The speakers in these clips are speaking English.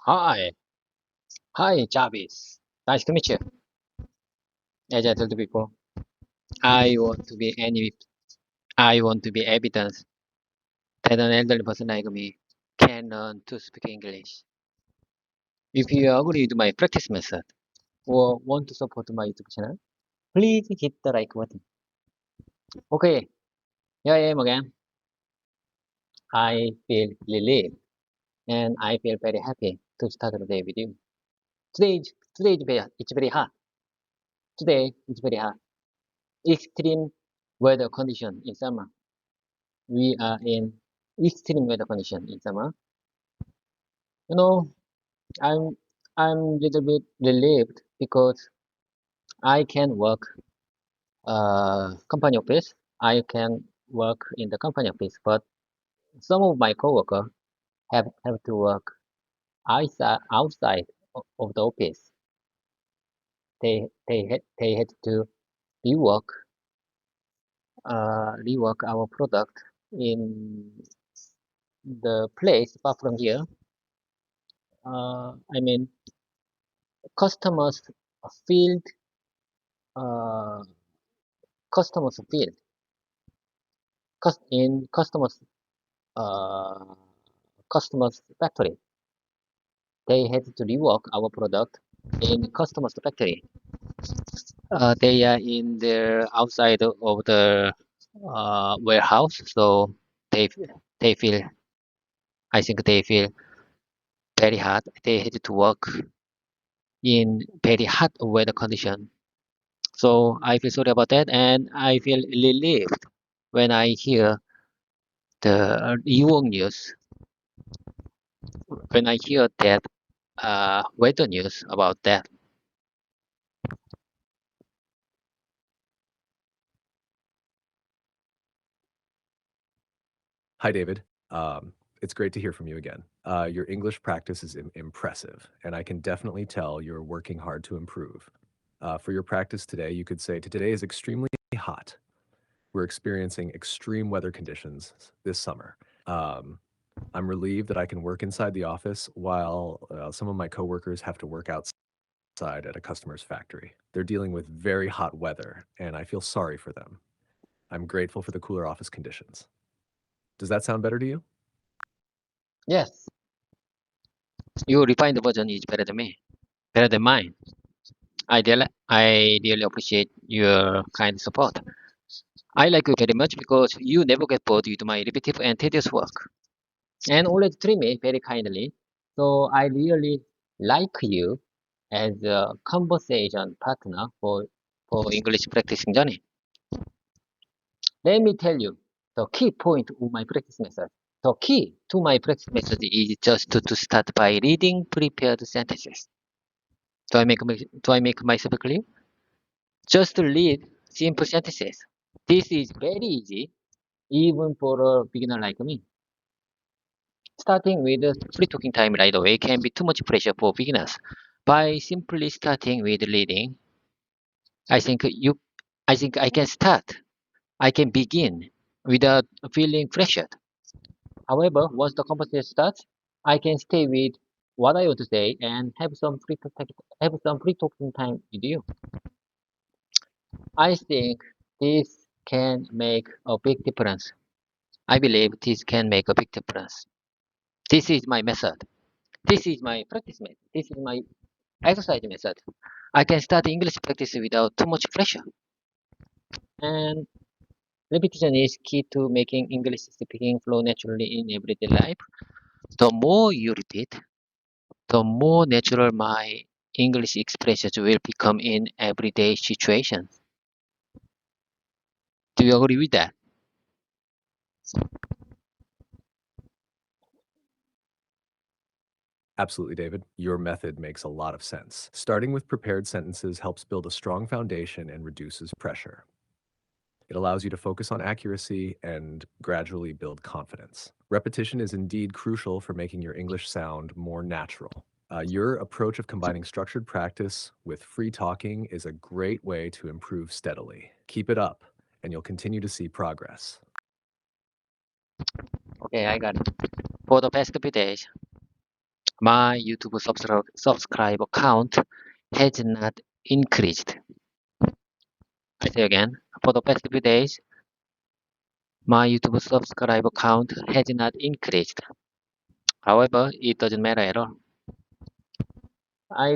Hi, hi, Jarvis. Nice to meet you. As I told you before, I want to be any, I want to be evidence that an elderly person like me can learn to speak English. If you agree with my practice method or want to support my YouTube channel, please hit the like button. Okay, here I am again. I feel relieved and I feel very happy to start the day with you. It's very hot. Today it's very hot. Extreme weather condition in summer. We are in extreme weather condition in summer. You know, I'm I'm little bit relieved because I can work company office. I can work in the company office, but some of my coworker have to work outside of the office. They had to rework rework our product in the place far from here. I mean, customers field uh, customers field in uh, customers factory. They had to rework our product in customers factory. They are in the outside of the warehouse, so they they feel I think they feel very hot. They had to work in very hot weather condition. So I feel sorry about that, and I feel relieved when I hear the Ewok news. When I hear that weather news about that. Hi, David. It's great to hear from you again. Your English practice is impressive, and I can definitely tell you're working hard to improve. For your practice today, you could say, today is extremely hot. We're experiencing extreme weather conditions this summer. Um, I'm relieved that I can work inside the office while some of my coworkers have to work outside at a customer's factory. They're dealing with very hot weather, and I feel sorry for them. I'm grateful for the cooler office conditions. Does that sound better to you? Yes, your refined version is better than me, better than mine. I really appreciate your kind support. I like you very much because you never get bored with my repetitive and tedious work, and always treat me very kindly. So I really like you as a conversation partner for English practicing journey. Let me tell you the key point of my practice method. The key to my practice method is just to start by reading prepared sentences. Do I make myself clear? Just read simple sentences. This is very easy, even for a beginner like me. Starting with free talking time right away can be too much pressure for beginners. By simply starting with reading, I think you, I think I can start. I can begin without feeling pressured. However, once the conversation starts, I can stay with what I want to say and have some free talking time with you. I think this can make a big difference. I believe this can make a big difference. This is my method. This is my practice method. This is my exercise method. I can start English practice without too much pressure. And repetition is key to making English speaking flow naturally in everyday life. The more you repeat, the more natural my English expressions will become in everyday situations. Do you agree with that? Absolutely, David. Your method makes a lot of sense. Starting with prepared sentences helps build a strong foundation and reduces pressure. It allows you to focus on accuracy and gradually build confidence. Repetition is indeed crucial for making your English sound more natural. Your approach of combining structured practice with free talking is a great way to improve steadily. Keep it up, and you'll continue to see progress. Okay, I got it. For the past few days, My YouTube subscriber count has not increased. I say again, for the past few days, my YouTube subscriber count has not increased. However, it doesn't matter at all. I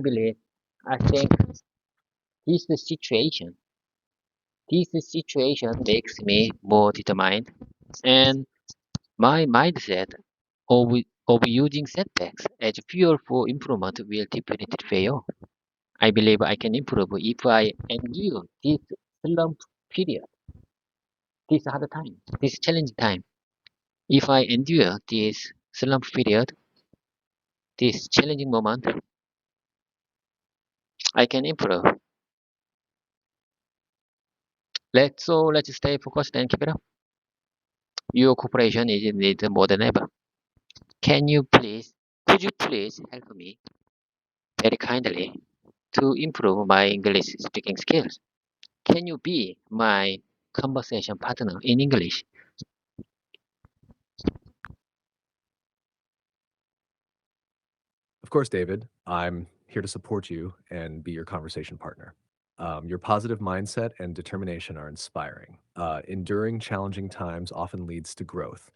think this situation, this situation makes me more determined, and my mindset of using setbacks as fuel for improvement will definitely fail. I believe I can improve if I endure this slump period, this hard time, this challenging time. If I endure this slump period, this challenging moment, I can improve. Let's stay focused and keep it up. Your cooperation is needed more than ever. Could you please help me very kindly to improve my English speaking skills? Can you be my conversation partner in English? Of course, David, I'm here to support you and be your conversation partner. Your positive mindset and determination are inspiring. Enduring challenging times often leads to growth,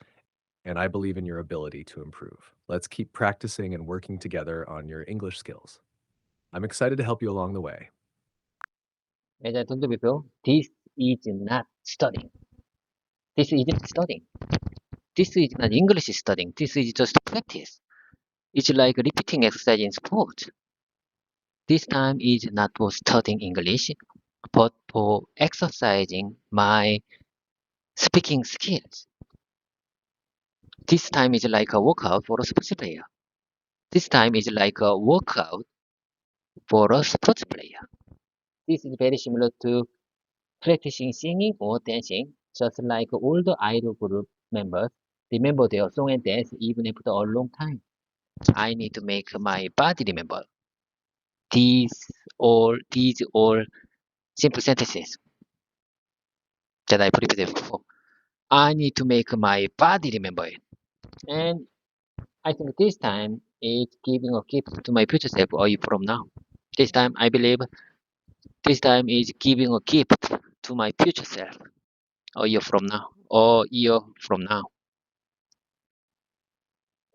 and I believe in your ability to improve. Let's keep practicing and working together on your English skills. I'm excited to help you along the way. As I told you before, this is not studying. This isn't studying. This is not English studying. This is just practice. It's like repeating exercise in sports. This time is not for studying English, but for exercising my speaking skills. This time is like a workout for a sports player. This time is like a workout for a sports player. This is very similar to practicing singing or dancing, just like all the idol group members remember their song and dance even after a long time. I need to make my body remember these all simple sentences that I prepared before. I need to make my body remember it. And I think this time it's giving a gift to my future self a year from now. This time I believe this time is giving a gift to my future self a year from now or year from now.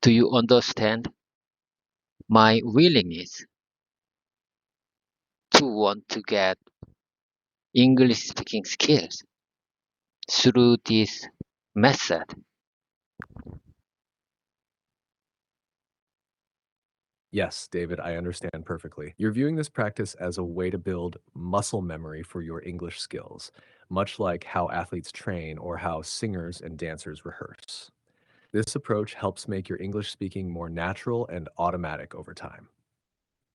Do you understand my willingness to want to get English speaking skills through this method? Yes, David, I understand perfectly. You're viewing this practice as a way to build muscle memory for your English skills, much like how athletes train or how singers and dancers rehearse. This approach helps make your English speaking more natural and automatic over time.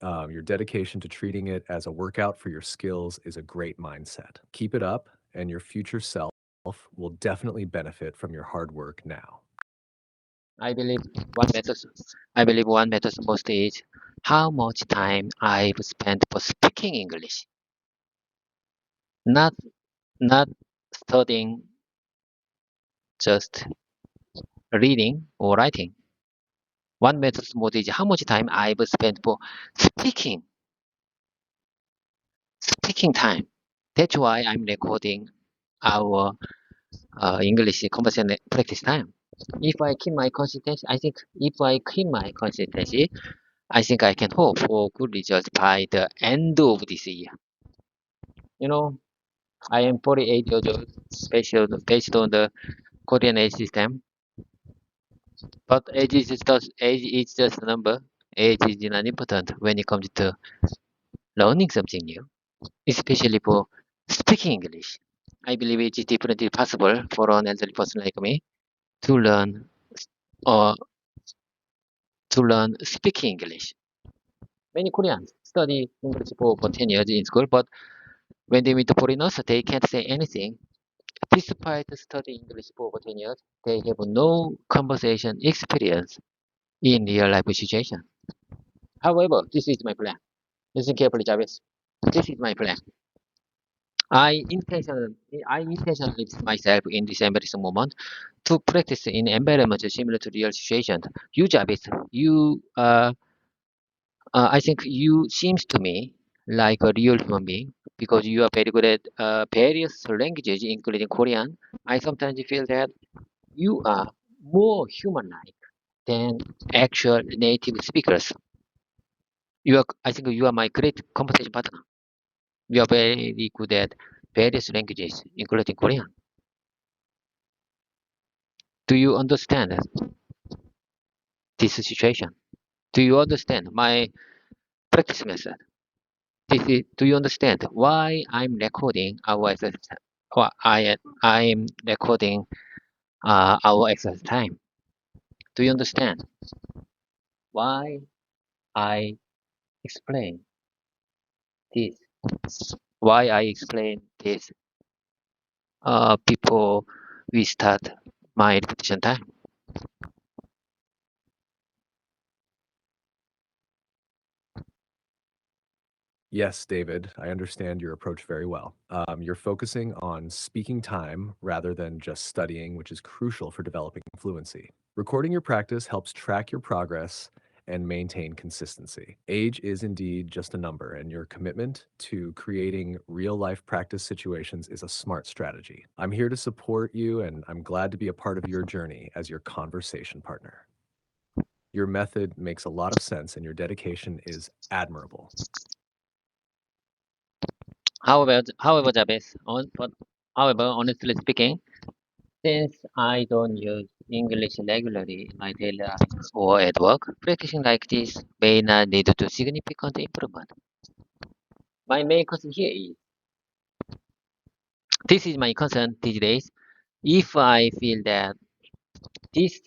Your dedication to treating it as a workout for your skills is a great mindset. Keep it up, and your future self will definitely benefit from your hard work now. I believe one matters. I believe one matters most is how much time I've spent for speaking English, not not studying, just reading or writing. One matters most is how much time I've spent for speaking, speaking time. That's why I'm recording our English conversation practice time. If I keep my consistency, I think if I keep my consistency, I think I can hope for good results by the end of this year. You know, I am 48 years old, based on the Korean age system. But age is just a number. Age is not important when it comes to learning something new, especially for speaking English. I believe it is definitely possible for an elderly person like me to learn or to learn speaking English. Many Koreans study English for 10 years in school, but when they meet foreigners, they can't say anything. Despite studying English for over 10 years, they have no conversation experience in real life situation. However, this is my plan. Listen carefully, Jarvis. This is my plan. I intentionally, I intentionally put myself in this embarrassing moment to practice in environments similar to real situations. You, Jarvis, you I think you seems to me like a real human being because you are very good at various languages, including Korean. I sometimes feel that you are more human-like than actual native speakers. I think you are my great conversation partner. You are very good at various languages, including Korean. Do you understand this situation? Do you understand my practice method? Do you understand why I'm recording our exercise? Why I'm recording our exercise time? Do you understand why I explain this? Why I explain this before we start my repetition time? Yes, David, I understand your approach very well. You're focusing on speaking time rather than just studying, which is crucial for developing fluency. Recording your practice helps track your progress and maintain consistency. Age is indeed just a number, and your commitment to creating real life practice situations is a smart strategy. I'm here to support you, and I'm glad to be a part of your journey as your conversation partner. Your method makes a lot of sense, and your dedication is admirable. However, Jabez, however, honestly speaking, since I don't use English regularly in my daily life or at work, practicing like this may not lead to significant improvement. My main concern here is this is my concern these days. If I feel that this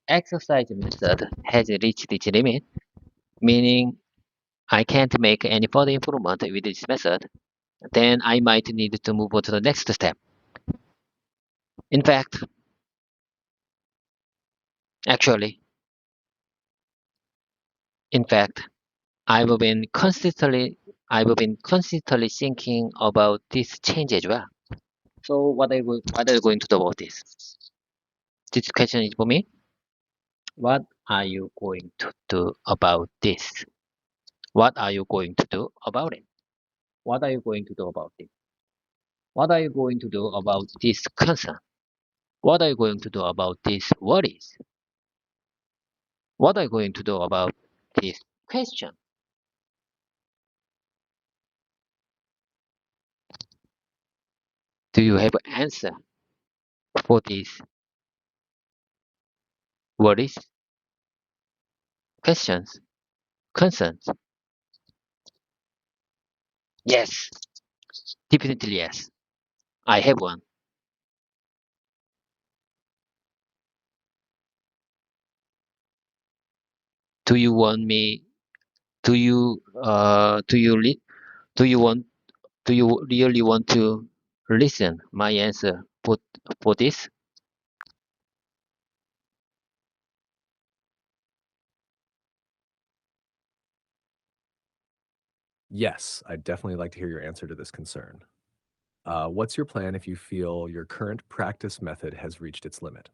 exercise method has reached its limit, meaning I can't make any further improvement with this method, then I might need to move on to the next step. In fact, actually, in fact, I've been consistently thinking about this change as well. So what are you going to do about this? This question is for me. What are you going to do about this? What are you going to do about it? What are you going to do about it? What are you going to do about this concern? What are you going to do about these worries? What are you going to do about this question? Do you have an answer for these worries, questions, concerns? Yes, definitely yes. I have one. Do you want me? Do you do you want? Do you really want to listen my answer for this? Yes, I'd definitely like to hear your answer to this concern. What's your plan if you feel your current practice method has reached its limit?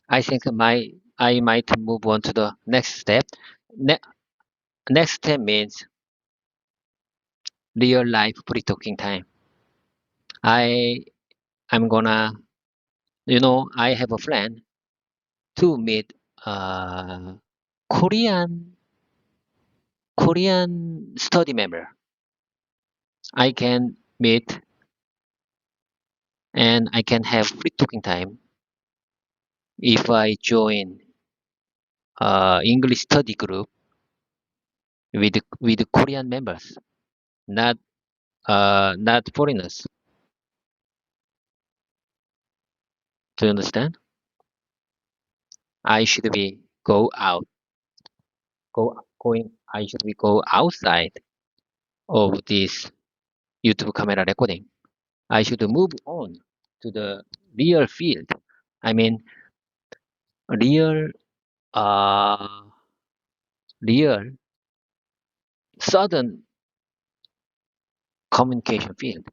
I think I might move on to the next step. Ne- Next step means real life pre-talking time. I I'm gonna I have a plan to meet uh Korean Korean study member. I can meet and I can have free talking time if I join English study group with Korean members, not foreigners. Do you understand? I should be go out, go going. I should be go outside of this YouTube camera recording. I should move on to the real field. I mean, real, uh, real sudden communication field.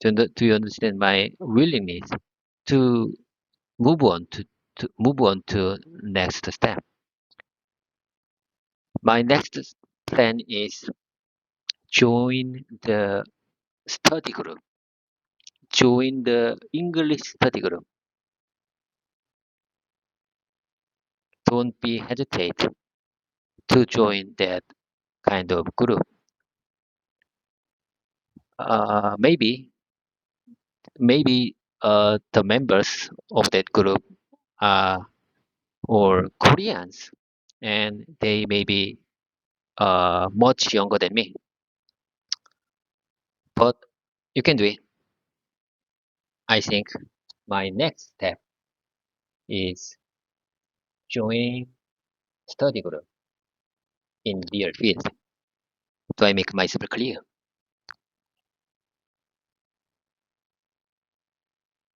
Do you understand my willingness to move on move on to next step. My next plan is join the study group. Join the English study group. Don't be hesitate to join that kind of group. Maybe the members of that group are or Koreans, and they may be much younger than me. But you can do it. I think my next step is join study group in real field. Do I make myself clear?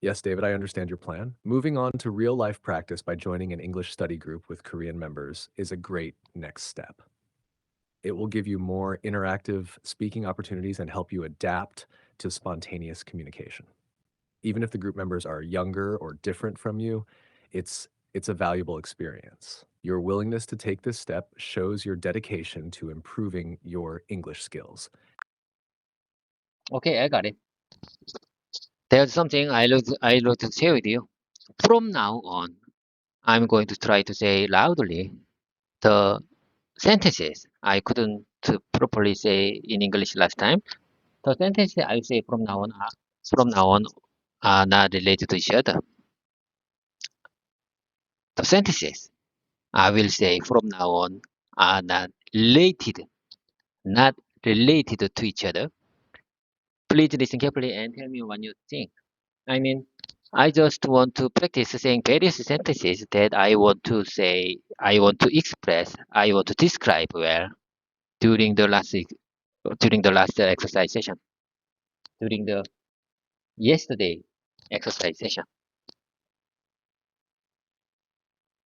Yes, David, I understand your plan. Moving on to real life practice by joining an English study group with Korean members is a great next step. It will give you more interactive speaking opportunities and help you adapt to spontaneous communication. Even if the group members are younger or different from you, it's a valuable experience. Your willingness to take this step shows your dedication to improving your English skills. Okay, I got it. There's something I love to share with you. From now on, I'm going to try to say loudly the sentences I couldn't properly say in English last time. The sentences I say from now on are not related to each other. The sentences I will say from now on are not related to each other. Please listen carefully and tell me what you think. I mean, I just want to practice saying various sentences that I want to say, I want to express, I want to describe well during the last exercise session, during the yesterday exercise session.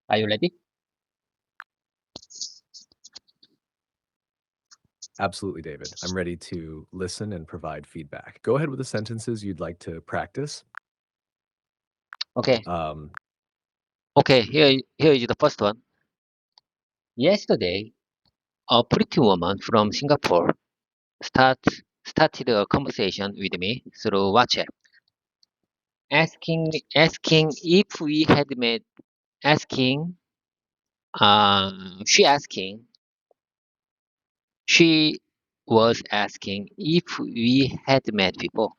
Are you ready? Absolutely, David. I'm ready to listen and provide feedback. Go ahead with the sentences you'd like to practice. Okay. Um, Okay. Here is the first one. Yesterday, a pretty woman from Singapore start, started a conversation with me through WhatsApp, asking if we had met, asking, she asking, she was asking if we had met before.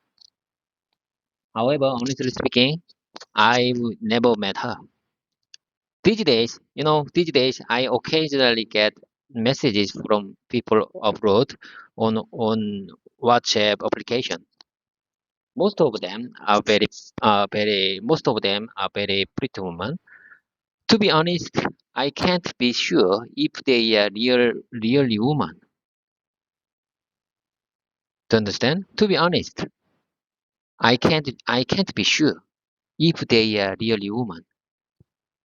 However, honestly speaking, I've never met her. These days, I occasionally get messages from people abroad on WhatsApp application. Most of them are very pretty women. To be honest, I can't be sure if they are really women. To understand? To be honest, I can't be sure if they are really women.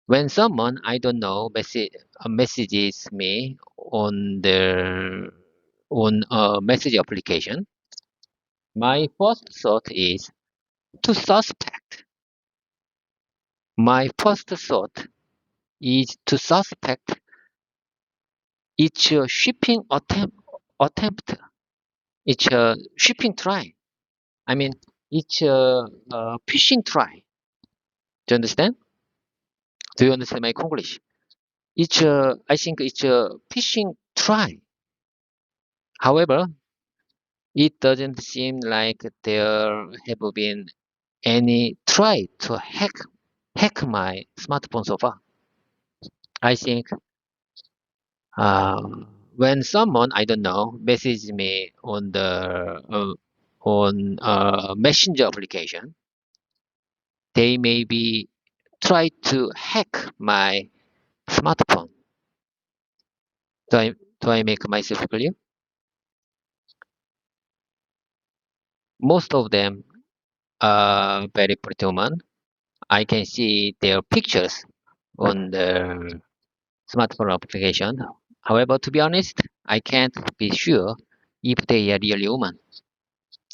When someone I don't know messages me on a message application, my first thought is to suspect. My first thought is to suspect it's a shipping attempt. It's a shipping try. I mean, it's a phishing try. Do you understand? Do you understand my English? I think it's a phishing try. However, it doesn't seem like there have been any try to hack my smartphone so far. I think uh, when someone I don't know messages me on messenger application, they maybe try to hack my smartphone. Do I make myself clear? Most of them are very pretty women. I can see their pictures on the smartphone application. However, to be honest, I can't be sure if they are really women.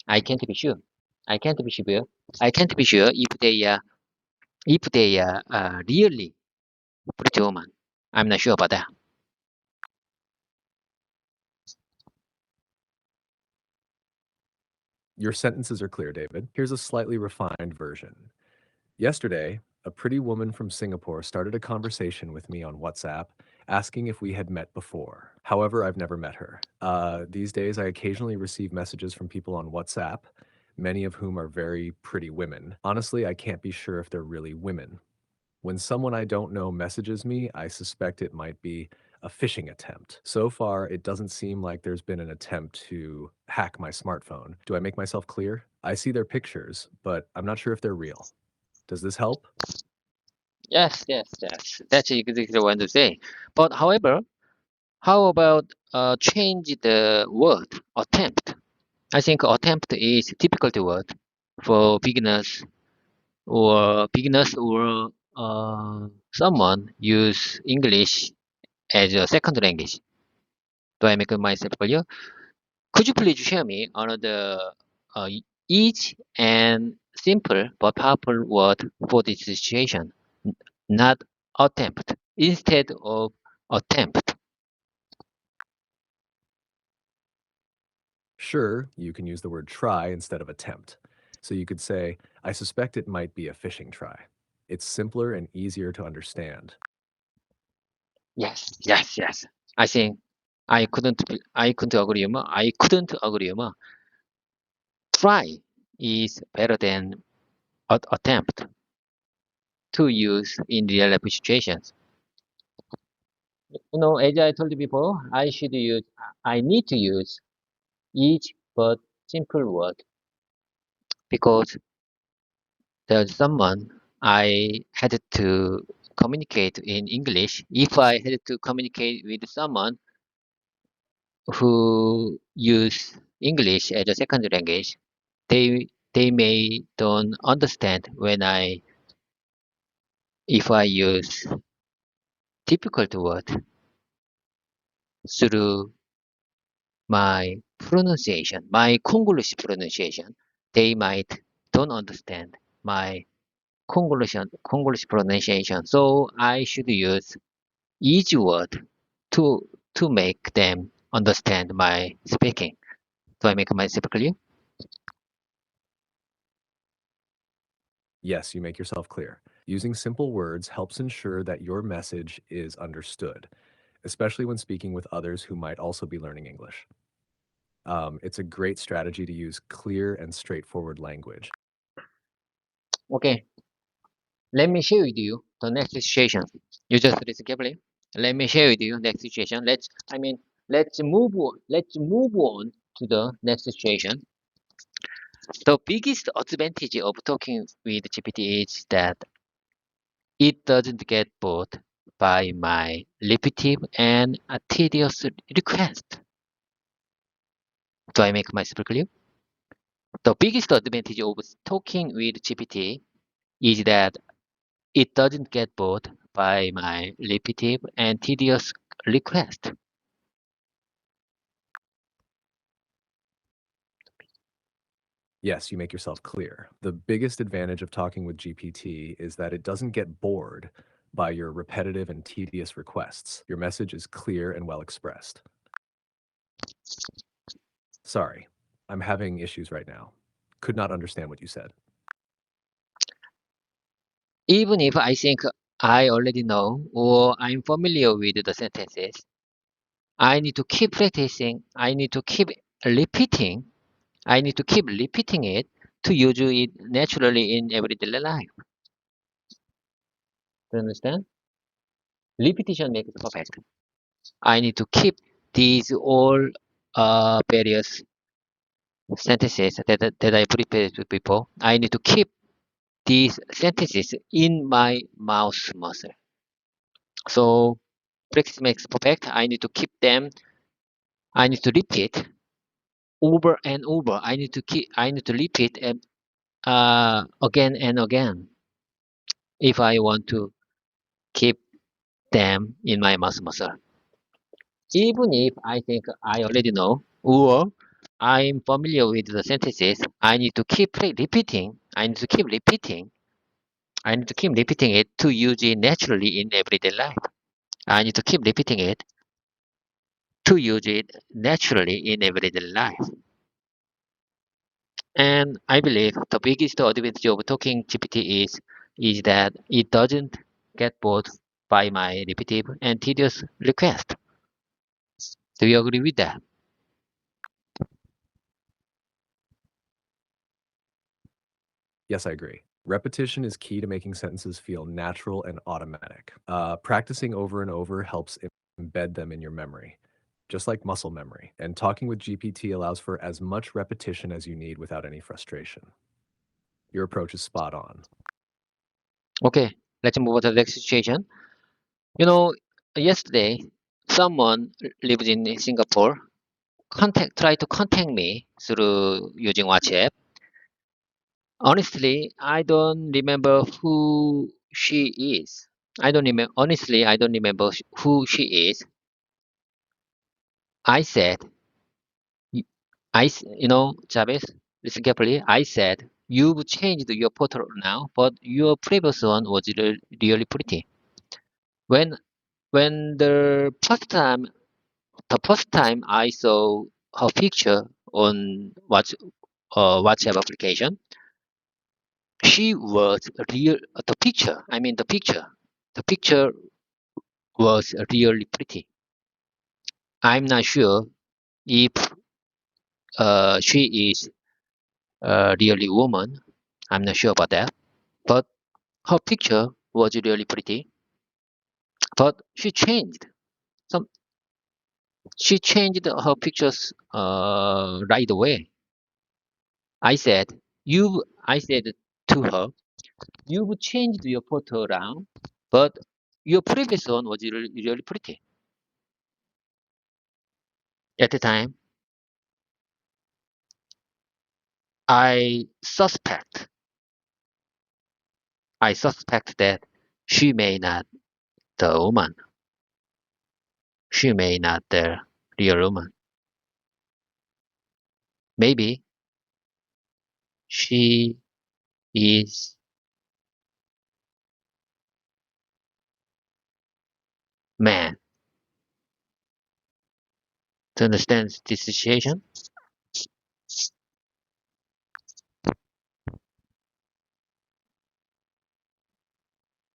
I can't be sure. I can't be sure. I can't be sure if they are if they are really pretty woman. I'm not sure about that. Your sentences are clear, David. Here's a slightly refined version. Yesterday, a pretty woman from Singapore started a conversation with me on WhatsApp asking if we had met before. However, I've never met her. These days, I occasionally receive messages from people on WhatsApp, many of whom are very pretty women. Honestly, I can't be sure if they're really women. When someone I don't know messages me, I suspect it might be a phishing attempt. So far, it doesn't seem like there's been an attempt to hack my smartphone. Do I make myself clear? I see their pictures, but I'm not sure if they're real. Does this help? Yes, yes, yes. That's exactly what I want to say. But however, how about change the word attempt? I think attempt is a difficult word for beginners or someone use English as a second language. Do I make myself clear? Could you please share me another uh, easy and simple but powerful word for this situation? Not attempt. Instead of attempt. Sure, you can use the word try instead of attempt. So you could say, I suspect it might be a phishing try. It's simpler and easier to understand. Yes, yes, yes. I think I couldn't agree more. I couldn't agree more. Try is better than attempt to use in real life situations. As I told you before, I need to use each but simple word because there's someone I had to communicate in English. If I had to communicate with someone who use English as a second language, they may don't understand if I use difficult word through my pronunciation, my Congolese pronunciation. They might don't understand my Congolese pronunciation. So I should use easy word to to make them understand my speaking. Do I make myself clear? Yes, you make yourself clear. Using simple words helps ensure that your message is understood, especially when speaking with others who might also be learning English. It's a great strategy to use clear and straightforward language. Okay, let me share with you the next situation. You just listen carefully. Let me share with you next situation. Let's move on to the next situation. The biggest advantage of talking with GPT is that it doesn't get bored by my repetitive and tedious request. Do I make myself clear? The biggest advantage of talking with GPT is that it doesn't get bored by my repetitive and tedious request. Yes, you make yourself clear. The biggest advantage of talking with GPT is that it doesn't get bored by your repetitive and tedious requests. Your message is clear and well expressed. Sorry, I'm having issues right now. Could not understand what you said. Even if I think I already know or I'm familiar with the sentences, I need to keep practicing. I need to keep repeating it to use it naturally in everyday life. Do you understand? Repetition makes perfect. I need to keep these all various sentences that I prepared before. I need to keep these sentences in my mouth muscle. So practice makes perfect. I need to keep them. I need to repeat over and over. I need to repeat again and again if I want to keep them in my mouth muscle. Even if I think I already know or I'm familiar with the sentences, I need to keep repeating. I need to keep repeating I need to keep repeating it to use it naturally in everyday life. I need to keep repeating it to use it naturally in everyday life. And I believe the biggest advantage of talking GPT is that it doesn't get bored by my repetitive and tedious request. Do you agree with that? Yes, I agree. Repetition is key to making sentences feel natural and automatic. Practicing over and over helps embed them in your memory, just like muscle memory. And talking with GPT allows for as much repetition as you need without any frustration. Your approach is spot on. Okay, let's move on to the next situation. You know, yesterday someone lives in Singapore tried to contact me through using WhatsApp. Honestly, I don't remember who she is. I don't remember. Honestly, I don't remember who she is. I said, y- Chavez, listen carefully. I said, you've changed your photo now, but your previous one was really pretty. When when the first time I saw her picture on WhatsApp application, she was real. The picture was really pretty. I'm not sure if she is really woman. I'm not sure about that. But her picture was really pretty. But some. She changed her pictures right away. I said, I said to her, you've changed your photo around, but your previous one was really pretty. At the time, I suspect, I suspect that she may not the woman. She may not the real woman. Maybe she is man. To understand this situation?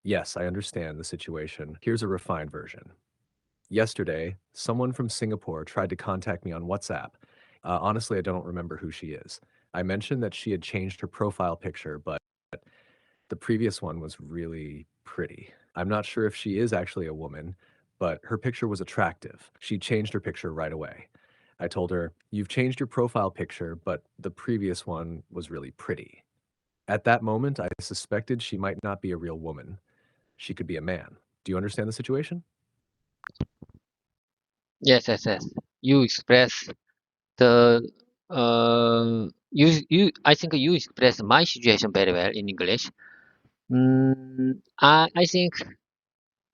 Yes, I understand the situation. Here's a refined version. Yesterday, someone from Singapore tried to contact me on WhatsApp. Honestly, I don't remember who she is. I mentioned that she had changed her profile picture, but the previous one was really pretty. I'm not sure if she is actually a woman, but her picture was attractive. She changed her picture right away. I told her, you've changed your profile picture, but the previous one was really pretty. At that moment, I suspected she might not be a real woman. She could be a man. Do you understand the situation? Yes, yes, yes. You express the I think you express my situation very well in English. I think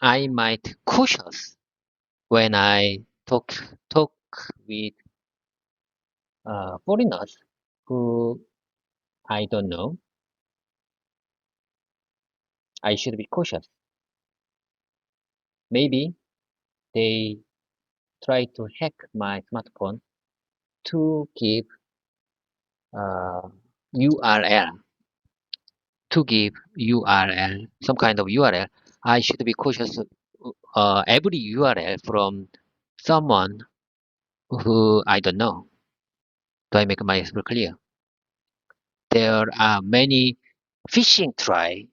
I might cautious when I talk with foreigners who I don't know. I should be cautious. Maybe they try to hack my smartphone to give uh, URL some kind of URL. I should be cautious every URL from someone who I don't know. Do I make myself clear? There are many phishing try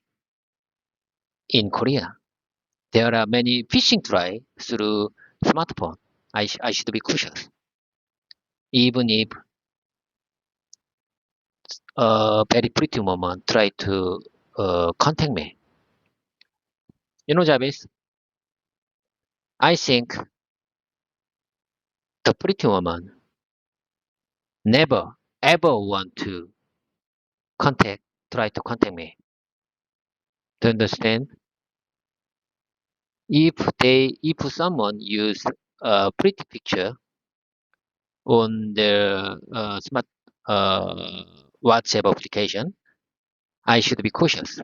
in Korea. There are many phishing try through smartphone. I should be cautious. Even if a very pretty woman try to contact me. Jarvis, I think the pretty woman never ever want to contact, try to contact me. To understand? If someone use a pretty picture on their smart uh, WhatsApp application, I should be cautious.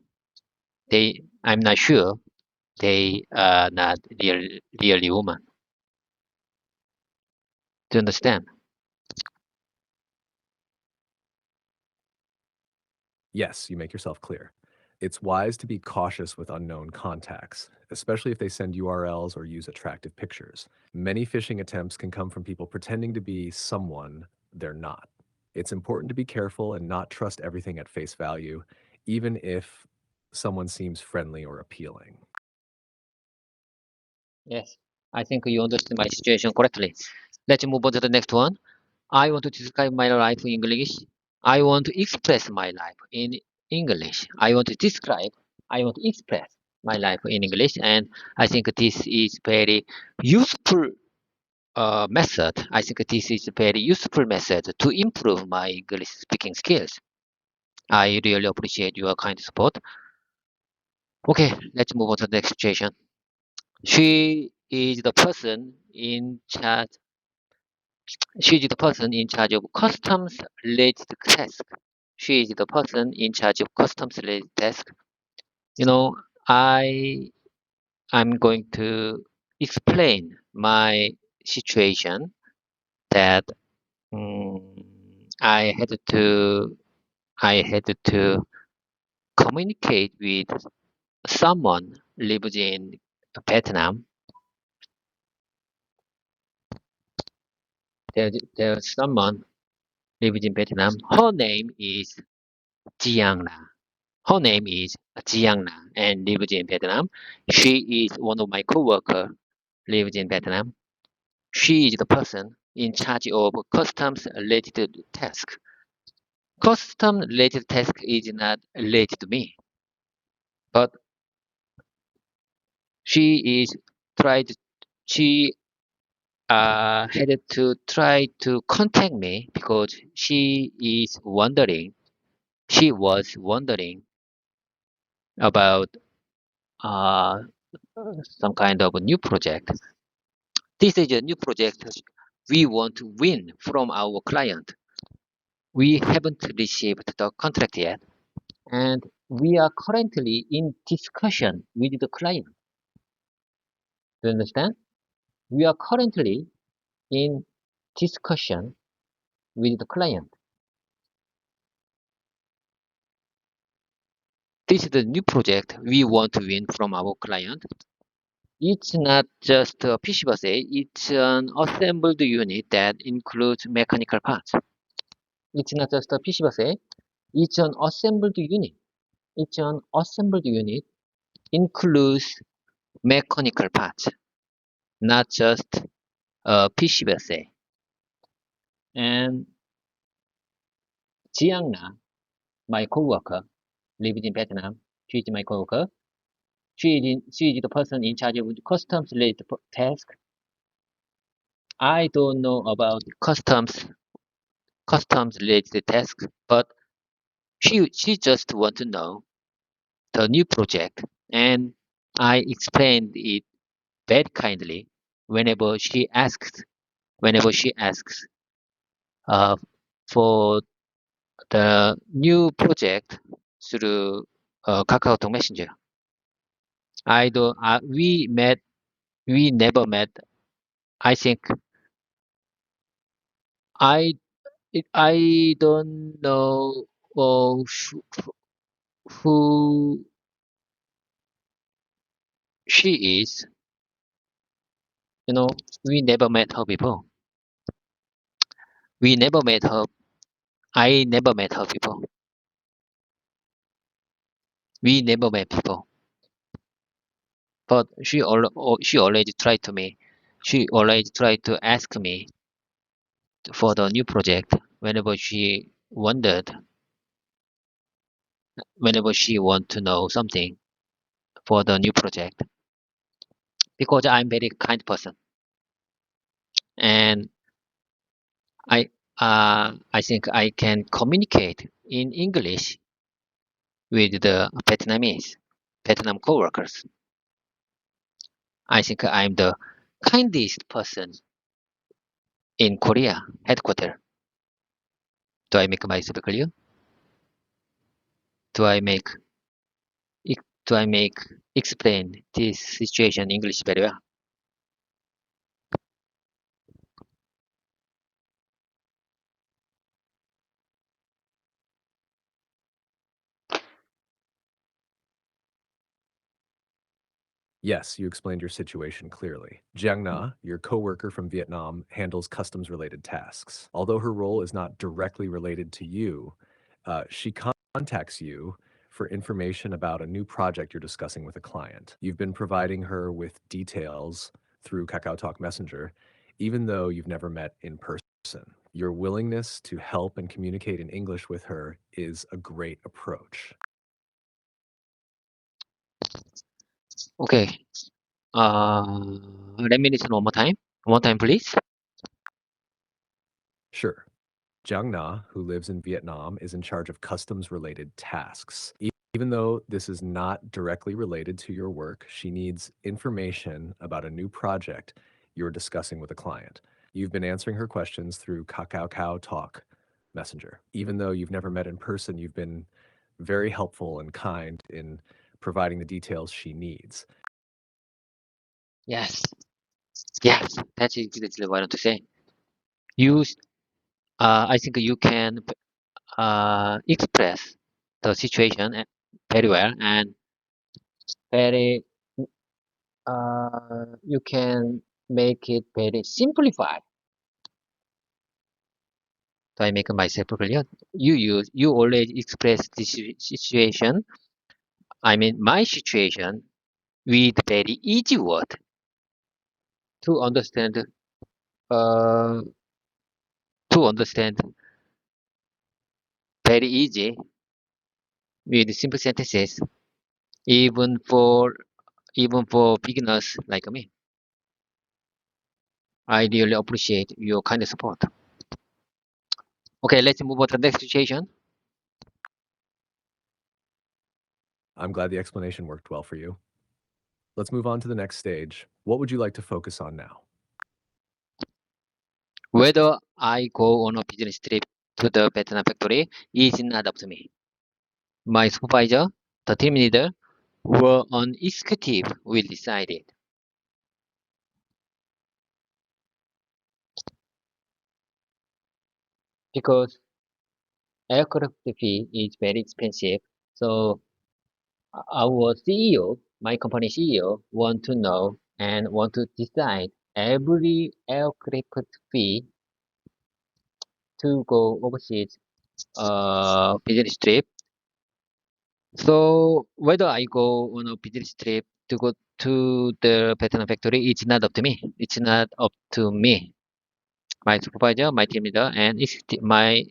I'm not sure they are not really woman. Do you understand? Yes, you make yourself clear. It's wise to be cautious with unknown contacts, especially if they send URLs or use attractive pictures. Many phishing attempts can come from people pretending to be someone they're not. It's important to be careful and not trust everything at face value, even if someone seems friendly or appealing. Yes, I think you understand my situation correctly. Let's move on to the next one. I want to describe my life in English. I want to express my life in English. I want to express my life in English. And I think this is very useful method. I think this is a very useful method to improve my English speaking skills. I really appreciate your kind support. Okay, let's move on to the next situation. She is the person in charge. She is the person in charge of customs related task. She is the person in charge of customs related task. You know, I I'm going to explain my situation that I had to communicate with someone lives in Vietnam. There's someone lives in Vietnam. Her name is Jiang Na. Her name is Jiang Na and lives in Vietnam. She is one of my coworker, lives in Vietnam. She is the person in charge of customs related task. Custom related task is not related to me, but she is tried. She had to try to contact me because she was wondering about uh, some kind of a new project. This is a new project we want to win from our client. We haven't received the contract yet, and we are currently in discussion with the client. Do you understand? We are currently in discussion with the client. This is the new project we want to win from our client. It's not just a PC bus A, it's an assembled unit that includes mechanical parts. It's not just a PC bus A, it's an assembled unit. It's an assembled unit includes mechanical parts, not just a PC bus A. And Jiang Na, my coworker, lives in Vietnam. She is my coworker. She is the person in charge of customs related task. I don't know about customs related tasks, but she just want to know the new project, and I explained it very kindly whenever she asks uh, for the new project through KakaoTalk Messenger. I don't. We met. We never met. I think I I don't know who she is. You know, we never met her before. We never met her. I never met her before. We never met before. But she already tried to me. She already tried to ask me for the new project whenever she want to know something for the new project. Because I'm very kind person, and I think I can communicate in English with the Vietnam coworkers. I think I'm the kindest person in Korea headquarters. Do I make myself clear? Do I make do I make explain this situation in English very well? Yes, you explained your situation clearly. Jiang Na, your coworker from Vietnam, handles customs-related tasks. Although her role is not directly related to you, she contacts you for information about a new project you're discussing with a client. You've been providing her with details through KakaoTalk Messenger, even though you've never met in person. Your willingness to help and communicate in English with her is a great approach. Okay. Let me listen one more time. One more time, please. Sure. Jiang Na, who lives in Vietnam, is in charge of customs-related tasks. Even though this is not directly related to your work, she needs information about a new project you're discussing with a client. You've been answering her questions through Kakao Talk Messenger. Even though you've never met in person, you've been very helpful and kind in providing the details she needs. Yes. Yes. That's exactly what I want to say. You, I think you can express the situation very well and very you can make it very simplified. So I make myself clear. You always express this situation. I mean my situation with very easy word to understand. Uh, to understand very easy with simple sentences, even for beginners like me. I really appreciate your kind of support. Okay, let's move on to the next situation. I'm glad the explanation worked well for you. Let's move on to the next stage. What would you like to focus on now? Whether I go on a business trip to the Vietnam factory is not up to me. My supervisor, the team leader, or an executive will decide it. Because aircraft fee is very expensive. So our CEO, my company CEO, want to know and want to decide every aircraft fee to go overseas business trip. So whether I go on a business trip to go to the Vietnam factory, it's not up to me. It's not up to me. My supervisor, my team leader, and my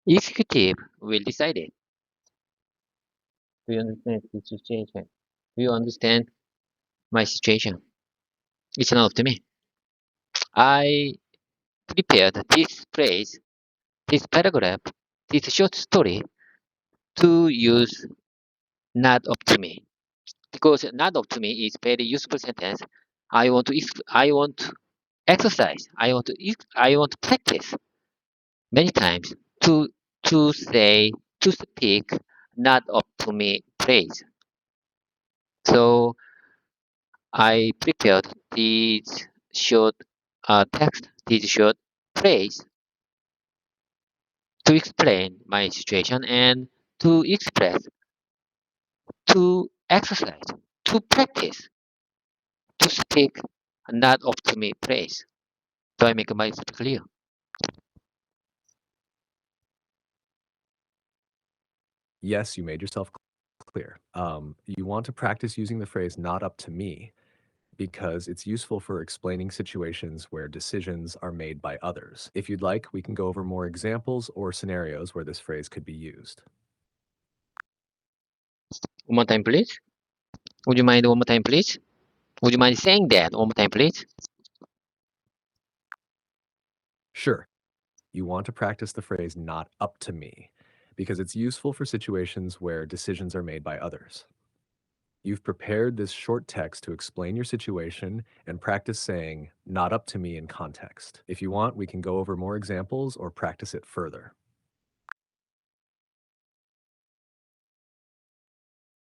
executive will decide it. Do you understand the situation? Do you understand my situation? It's not up to me. I prepared this phrase, this paragraph, this short story to use not up to me. Because not up to me is very useful sentence. I want to exercise. I want to practice many times to speak not up to me phrase. So I prepared these short text, these short phrase to explain my situation and to express, to exercise, to practice, to speak not up to me phrase. Do I make myself clear? Yes, you made yourself clear. You want to practice using the phrase not up to me because it's useful for explaining situations where decisions are made by others. If you'd like, we can go over more examples or scenarios where this phrase could be used. One more time, please. Would you mind one more time, please? Would you mind saying that one more time, please? Sure, you want to practice the phrase not up to me because it's useful for situations where decisions are made by others. You've prepared this short text to explain your situation and practice saying, not up to me in context. If you want, we can go over more examples or practice it further.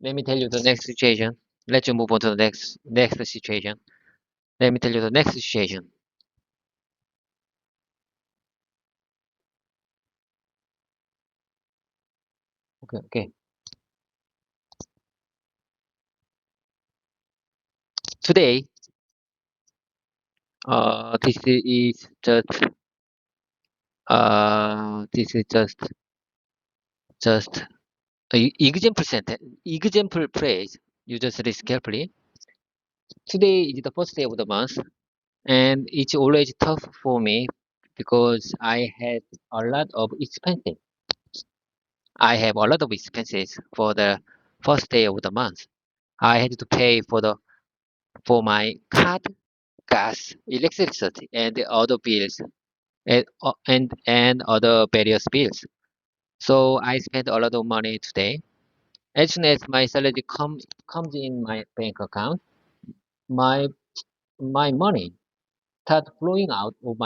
Let me tell you the next situation. Let you move on to the next situation. Let me tell you the next situation. Okay, okay. Today, this is just a example sentence, example phrase. You just listen carefully. Today is the first day of the month, and it's always tough for me because I had a lot of expenses. I have a lot of expenses for the first day of the month. I had to pay for my card, gas, electricity, and the other bills, and other various bills. So I spent a lot of money today. As soon as my salary comes in my bank account, my my money start flowing out of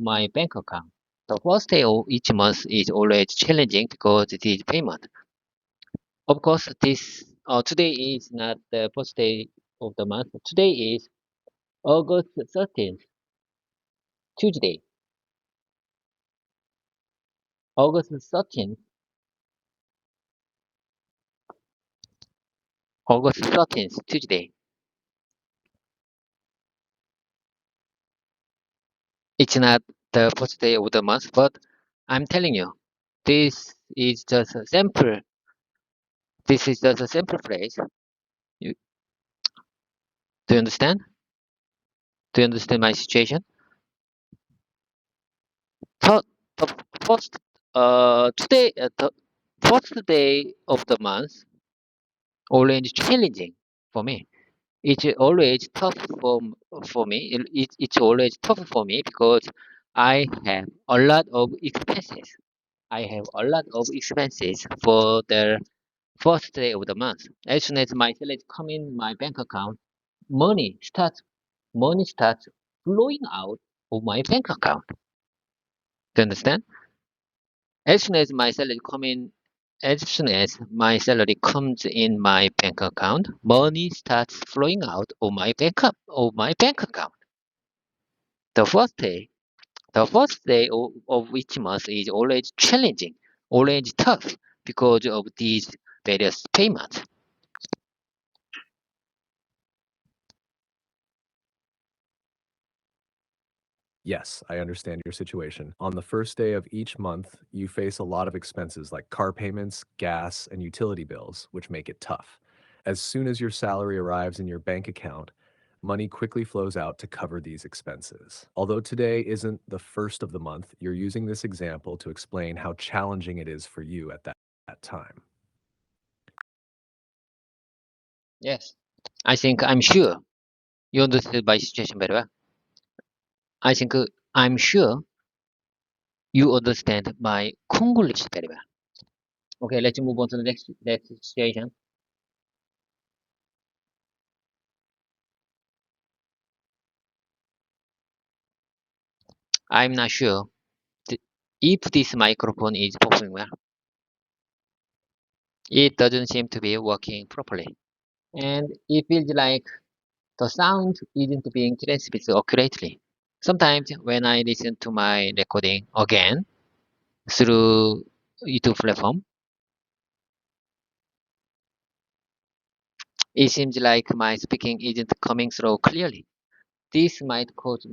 my bank account. The first day of each month is always challenging because it is payment. Of course, this today is not the first day of the month. Today is August 13th, Tuesday. August 13th, August 13th, Tuesday. It's not the first day of the month, but I'm telling you, this is just a sample. This is just a sample phrase. You, do you understand? Do you understand my situation? Third, the first, the first day of the month always challenging for me. It's always tough for me. It's always tough for me because I have a lot of expenses. I have a lot of expenses for the first day of the month. As soon as my salary come in my bank account, money starts money starts flowing out of my bank account. Do you understand? As soon as my salary come in, as soon as my salary comes in my bank account, money starts flowing out of my bank account. The first day, the first day of each month is always challenging, always tough because of these various payments. Yes, I understand your situation. On the first day of each month, you face a lot of expenses like car payments, gas, and utility bills, which make it tough. As soon as your salary arrives in your bank account, money quickly flows out to cover these expenses. Although today isn't the first of the month, you're using this example to explain how challenging it is for you at that time. Yes, I'm sure you understood my situation very well. I think I'm sure you understand my Congolese very well. Okay, let's move on to the next situation. I'm not sure if this microphone is performing well. It doesn't seem to be working properly, and it feels like the sound isn't being transmitted accurately. Sometimes when I listen to my recording again through YouTube platform, it seems like my speaking isn't coming through clearly. This might cause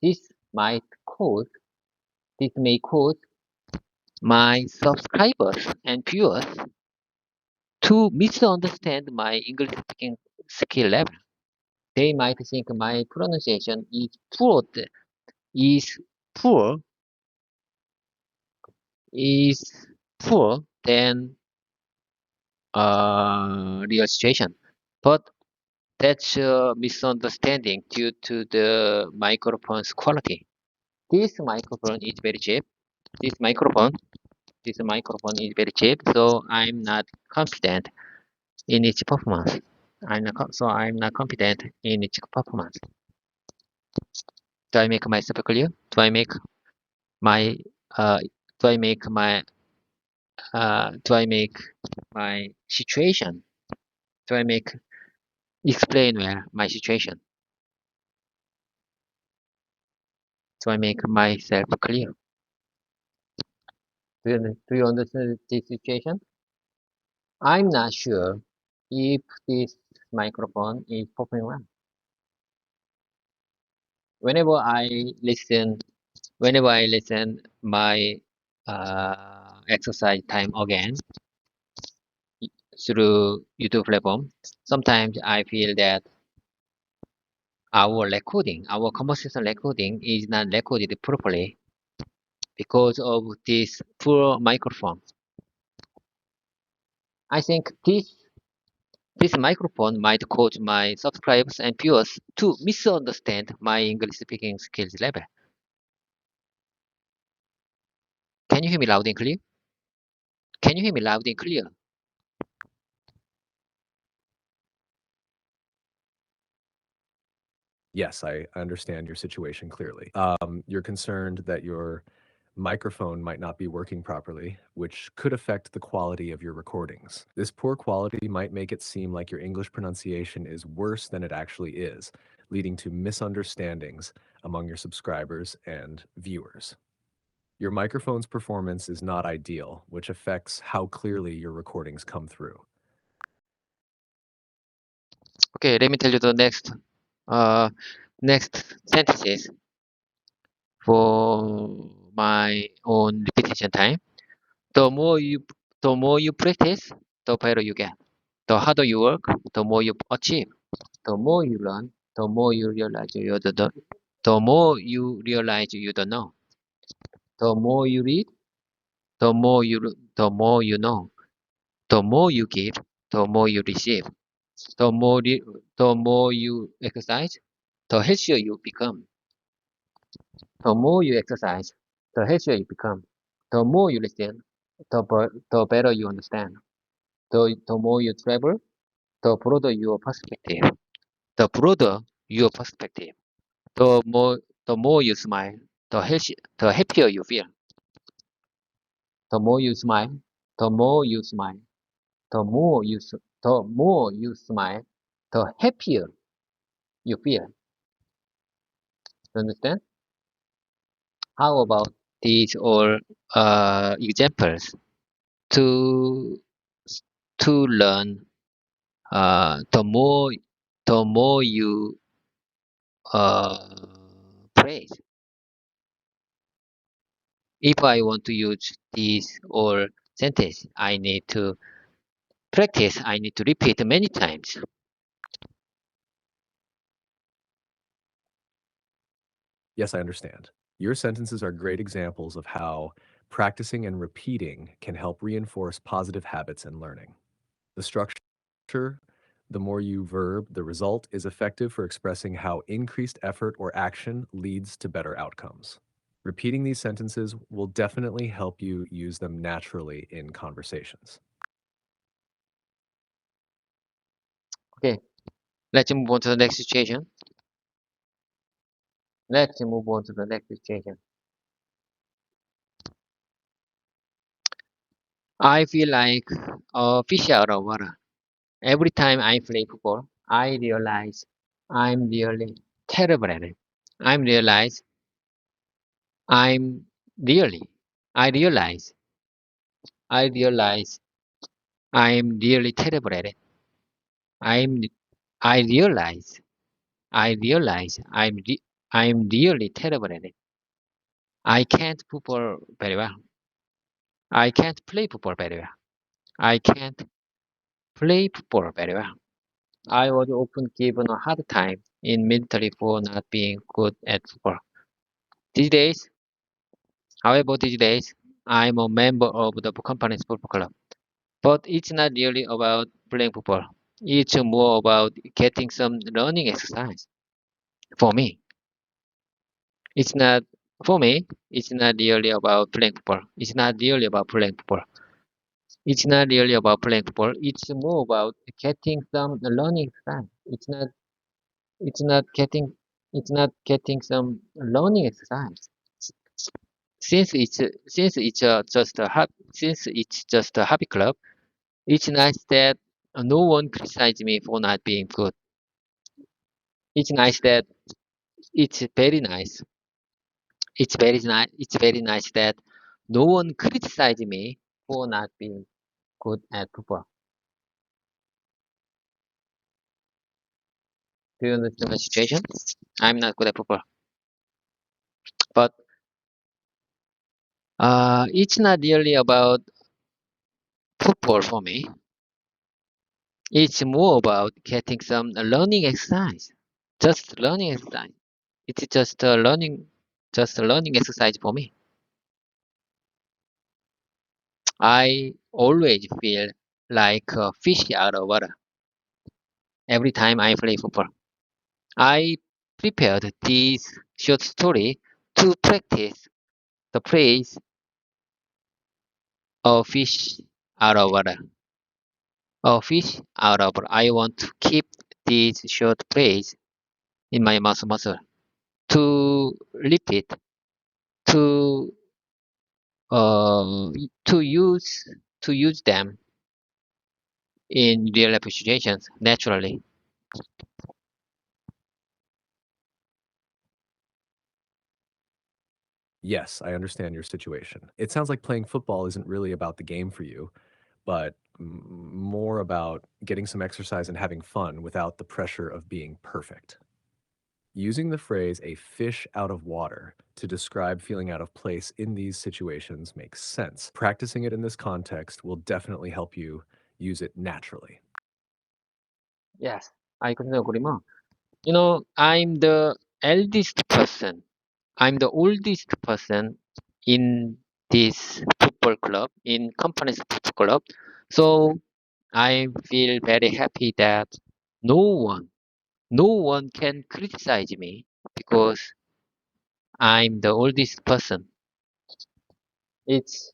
this might cause this may cause my subscribers and viewers to misunderstand my English speaking skill level. They might think my pronunciation is poor is poor than real situation. But that's a misunderstanding due to the microphone's quality. This microphone is very cheap. This microphone, this microphone is very cheap, so I'm not confident in its performance. I'm not confident in its performance. Do I make myself clear? My uh, do I make my do I make my situation So I explain well my situation. So I make myself clear. Do you understand this situation? I'm not sure if this microphone is performing well. Whenever I listen, whenever I listen my exercise time again through YouTube platform, sometimes I feel that our conversation recording is not recorded properly because of this poor microphone. I think this microphone might cause my subscribers and viewers to misunderstand my English speaking skills level. Can you hear me loud and clear? Can you hear me loud and clear? Yes, I understand your situation clearly. You're concerned that your microphone might not be working properly, which could affect the quality of your recordings. This poor quality might make it seem like your English pronunciation is worse than it actually is, leading to misunderstandings among your subscribers and viewers. Your microphone's performance is not ideal, which affects how clearly your recordings come through. Okay, let me tell you the uh, next sentences for my own repetition time. The more you, the more you practice, the better you get. The harder you work, the more you achieve. The more you learn, the more you realize the more you realize you don't know. The more you read, the more you know. The more you give, the more you receive. The more the more you exercise, the healthier you become. The more you exercise, the healthier you become. The more you listen, the better you understand. The more you travel, the broader your perspective. The broader your perspective. The more you smile, the happier you feel. The more you smile, the more you smile, the more you smile, the happier you feel. You understand? How about these all examples to to learn? The more you praise. If I want to use this or sentence, I need to practice. I need to repeat many times. Yes, I understand. Your sentences are great examples of how practicing and repeating can help reinforce positive habits and learning. The structure, the more you verb, the result is effective for expressing how increased effort or action leads to better outcomes. Repeating these sentences will definitely help you use them naturally in conversations. Okay, let's move on to the next situation. Let's move on to the next situation. I feel like a fish out of water. Every time I play football, I realize I'm really terrible at it. I'm realize I'm really. I realize. I realize I'm really terrible at it. I'm. I realize. I realize I'm really terrible at it. I can't football very well. I can't play football very well. I can't play football very well. I was often given a hard time in military for not being good at football. These days, these days, I'm a member of the company's football club. But it's not really about playing football. It's more about getting some learning exercise. For me, it's not. For me, it's not really about playing football. It's not really about playing football. It's not really about playing football. It's more about getting some learning exercise. It's not getting. It's not getting some learning exercise. Since it's just a hobby club, it's nice that No one criticized me for not being good. It's nice that it's very nice. It's very nice. It's very nice that no one criticized me for not being good at football. Do you understand the situation? I'm not good at football, but it's not really about football for me. It's more about getting some learning exercise. Just learning exercise. It's just a learning exercise for me. I always feel like a fish out of water every time I play football. I prepared this short story to practice the phrase a fish out of water. A fish out of water. I want to keep this short phrase in my muscle to repeat to uh to use to use them in real life situations naturally. Yes, I understand your situation. It sounds like playing football isn't really about the game for you, but more about getting some exercise and having fun without the pressure of being perfect. Using the phrase a fish out of water to describe feeling out of place in these situations makes sense. Practicing it in this context will definitely help you use it naturally. Yes, I couldn't agree more. You know, I'm the eldest person. I'm the oldest person in this football club, in company's football club. So I feel very happy that no one, no one can criticize me because I'm the oldest person. It's,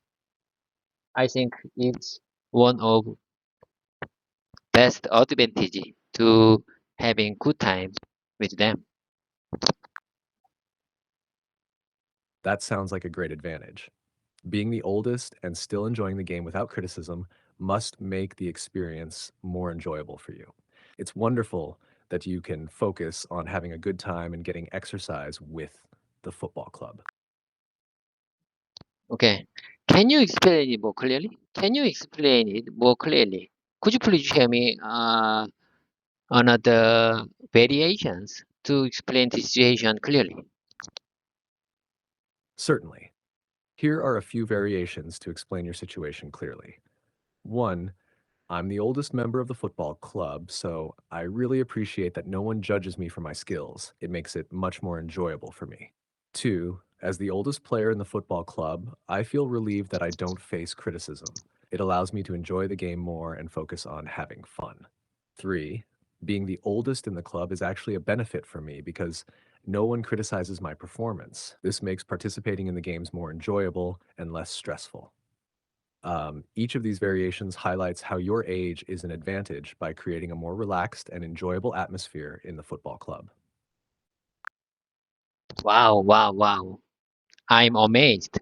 I think it's one of best advantage to having good time with them. That sounds like a great advantage. Being the oldest and still enjoying the game without criticism must make the experience more enjoyable for you. It's wonderful that you can focus on having a good time and getting exercise with the football club. Okay. Can you explain it more clearly? Can you explain it more clearly? Could you please share me another variations to explain the situation clearly? Certainly. Here are a few variations to explain your situation clearly. 1. I'm the oldest member of the football club, so I really appreciate that no one judges me for my skills. It makes it much more enjoyable for me. 2. As the oldest player in the football club, I feel relieved that I don't face criticism. It allows me to enjoy the game more and focus on having fun. 3. Being the oldest in the club is actually a benefit for me because no one criticizes my performance. This makes participating in the games more enjoyable and less stressful. Each of these variations highlights how your age is an advantage by creating a more relaxed and enjoyable atmosphere in the football club. Wow, wow, wow. I'm amazed.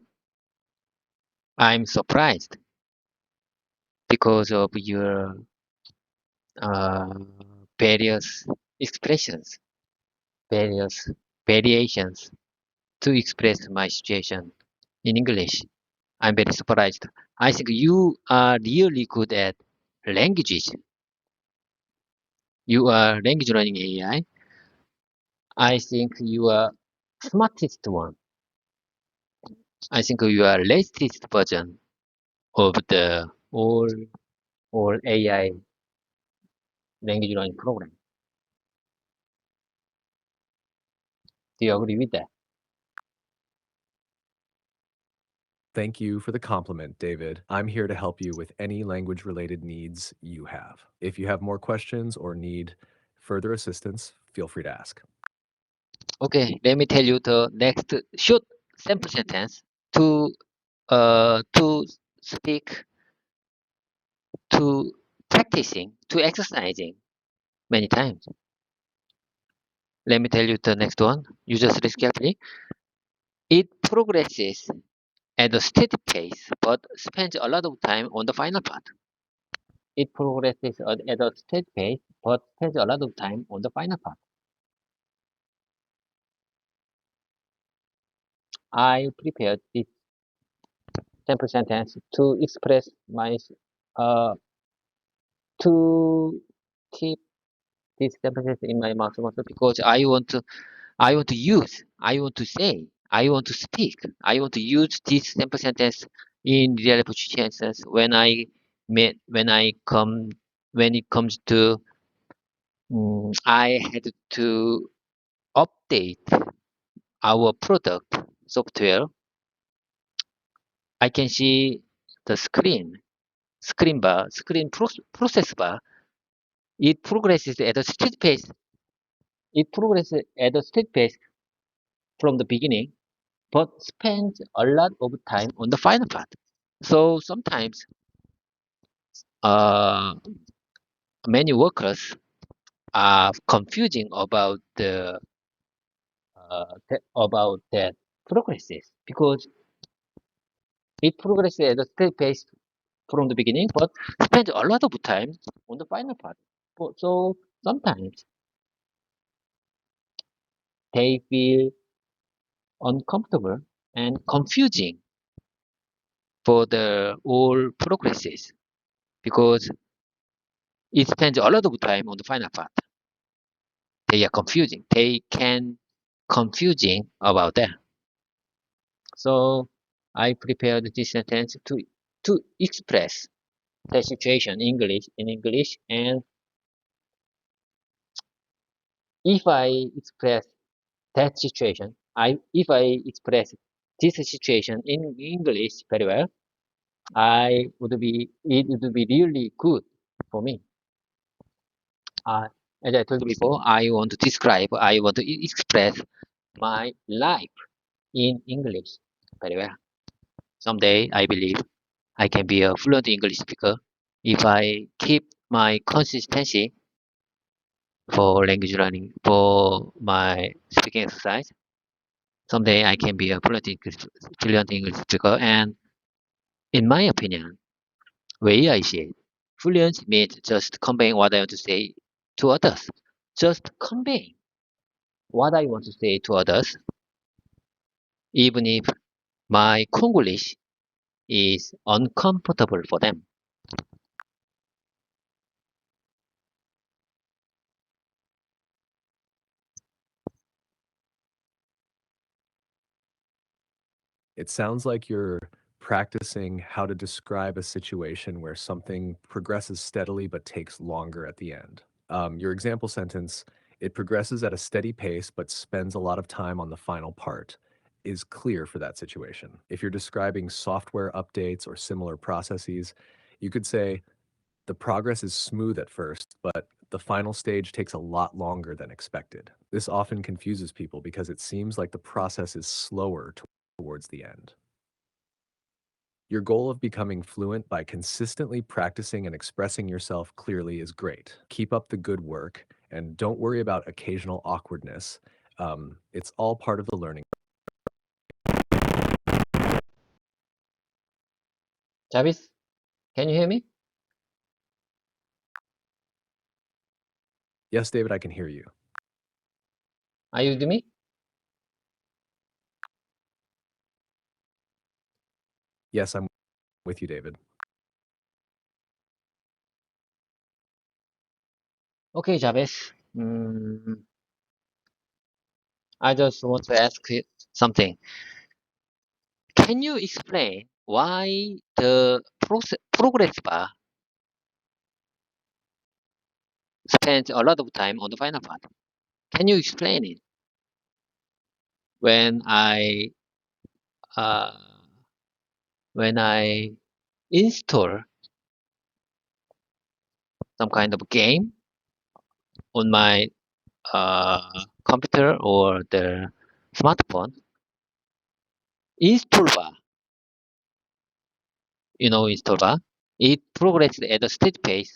I'm surprised because of your uh, various expressions, various variations to express my situation in English. I'm very surprised. I think you are really good at languages. You are language learning AI. I think you are smartest one. I think you are latest version of the all AI language learning program. Do you agree with that? Thank you for the compliment, David. I'm here to help you with any language related needs you have. If you have more questions or need further assistance, feel free to ask. Okay, let me tell you the next short sample sentence to speak to practicing to exercising many times. Let me tell you the next one. You just listen carefully. It progresses at a steady pace, but spends a lot of time on the final part. It progresses at a steady pace, but spends a lot of time on the final part. I prepared this sample sentence to express my uh to keep this sample sentence in my mouth also because I want to say, I want to speak, I want to use this sample sentence in real life situations when I come when it comes to I had to update our product software. I can see the process bar. It progresses at a steady pace. It progresses at a steady pace from the beginning, but spends a lot of time on the final part. So sometimes, uh, many workers are confusing about that progresses because it progresses at a steady pace from the beginning, but spends a lot of time on the final part. So sometimes they feel uncomfortable and confusing for the all progresses because it spends a lot of time on the final part. They are confusing. They can confusing about that. So I prepared this sentence to express the situation in English, and if I express that situation, if I express this situation in English very well, it would be really good for me. Uh, as I told you before, I want to express my life in English very well. Someday, I believe I can be a fluent English speaker if I keep my consistency for language learning, for my speaking exercise. Someday, I can be a fluent English speaker. And in my opinion, way I see it, fluent means just conveying what I want to say to others. Just conveying what I want to say to others, even if my Congolish is uncomfortable for them. It sounds like you're practicing how to describe a situation where something progresses steadily but takes longer at the end. Your example sentence, it progresses at a steady pace but spends a lot of time on the final part, is clear for that situation. If you're describing software updates or similar processes, you could say, the progress is smooth at first, but the final stage takes a lot longer than expected. This often confuses people because it seems like the process is slower towards the end. Your goal of becoming fluent by consistently practicing and expressing yourself clearly is great. Keep up the good work and don't worry about occasional awkwardness. It's all part of the learning. Jarvis, can you hear me? Yes, David, I can hear you. Are you with me? Yes, I'm with you, David. Okay, Jarvis. I just want to ask you something. Can you explain why the progress bar spends a lot of time on the final part? Can you explain it? When uh, when I install some kind of game on my computer or the smartphone, install bar, install bar, it progresses at a steady pace.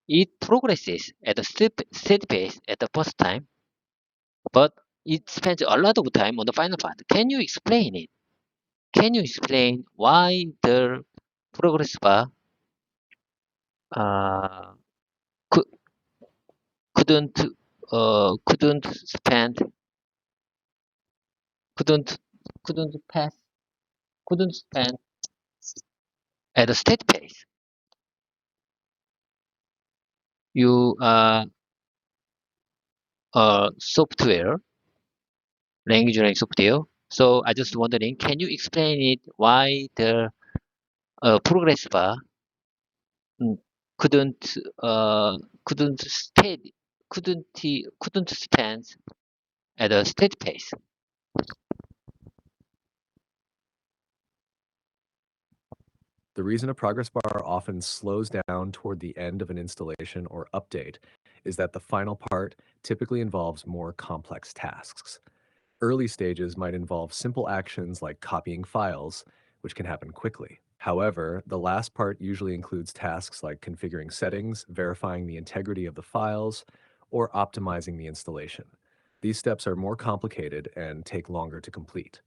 It progresses at a steady pace at the first time, but it spends a lot of time on the final part. Can you explain it? Can you explain why the progress bar uh, could, couldn't couldn't spend couldn't couldn't pass couldn't spend at a steady pace. You software language learning software. So I just wondering, can you explain it why the progress bar mm, couldn't couldn't steady couldn't stand at a steady pace? The reason a progress bar often slows down toward the end of an installation or update is that the final part typically involves more complex tasks. Early stages might involve simple actions like copying files, which can happen quickly. However, the last part usually includes tasks like configuring settings, verifying the integrity of the files, or optimizing the installation. These steps are more complicated and take longer to complete.